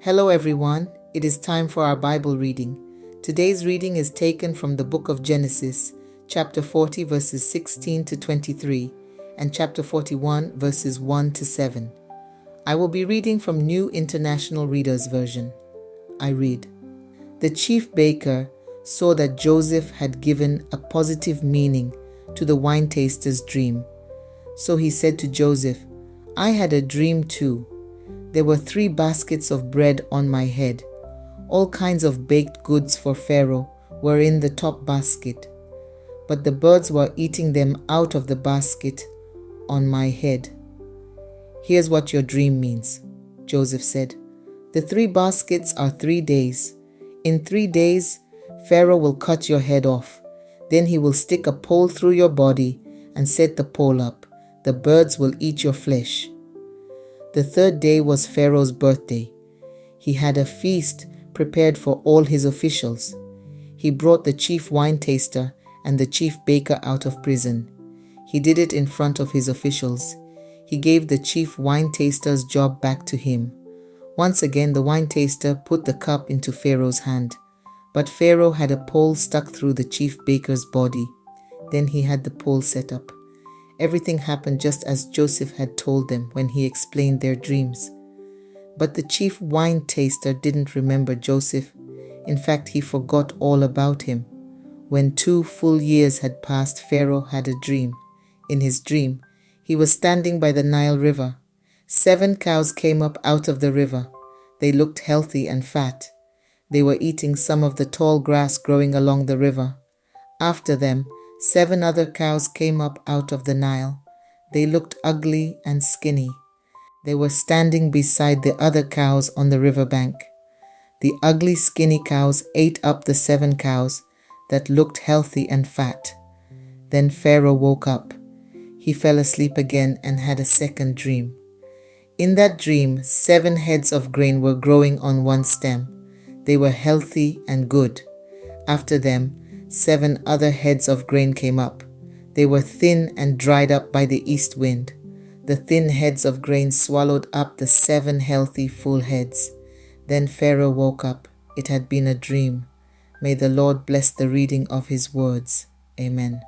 Hello everyone, it is time for our Bible reading. Today's reading is taken from the book of Genesis, chapter 40 verses 16 to 23 and chapter 41 verses 1 to 7. I will be reading from New International Reader's Version. I read, "The chief baker saw that Joseph had given a positive meaning to the wine taster's dream. So he said to Joseph, 'I had a dream too. There were 3 baskets of bread on my head. All kinds of baked goods for Pharaoh were in the top basket, but the birds were eating them out of the basket on my head.' 'Here's what your dream means,' Joseph said. 'The 3 baskets are 3 days. In 3 days, Pharaoh will cut your head off. Then he will stick a pole through your body and set the pole up. The birds will eat your flesh.' The 3rd day was Pharaoh's birthday. He had a feast prepared for all his officials. He brought the chief wine taster and the chief baker out of prison. He did it in front of his officials. He gave the chief wine taster's job back to him. Once again, the wine taster put the cup into Pharaoh's hand. But Pharaoh had a pole stuck through the chief baker's body. Then he had the pole set up. Everything happened just as Joseph had told them when he explained their dreams. But the chief wine taster didn't remember Joseph. In fact, he forgot all about him. When 2 full years had passed, Pharaoh had a dream. In his dream, he was standing by the Nile River. 7 cows came up out of the river. They looked healthy and fat. They were eating some of the tall grass growing along the river. After them, 7 other cows came up out of the Nile. They looked ugly and skinny. They were standing beside the other cows on the riverbank. The ugly, skinny cows ate up the 7 cows that looked healthy and fat. Then Pharaoh woke up. He fell asleep again and had a second dream. In that dream, 7 heads of grain were growing on one stem. They were healthy and good. After them, 7 other heads of grain came up. They were thin and dried up by the east wind. The thin heads of grain swallowed up the 7 healthy, full heads. Then Pharaoh woke up. It had been a dream. May the Lord bless the reading of his words. Amen.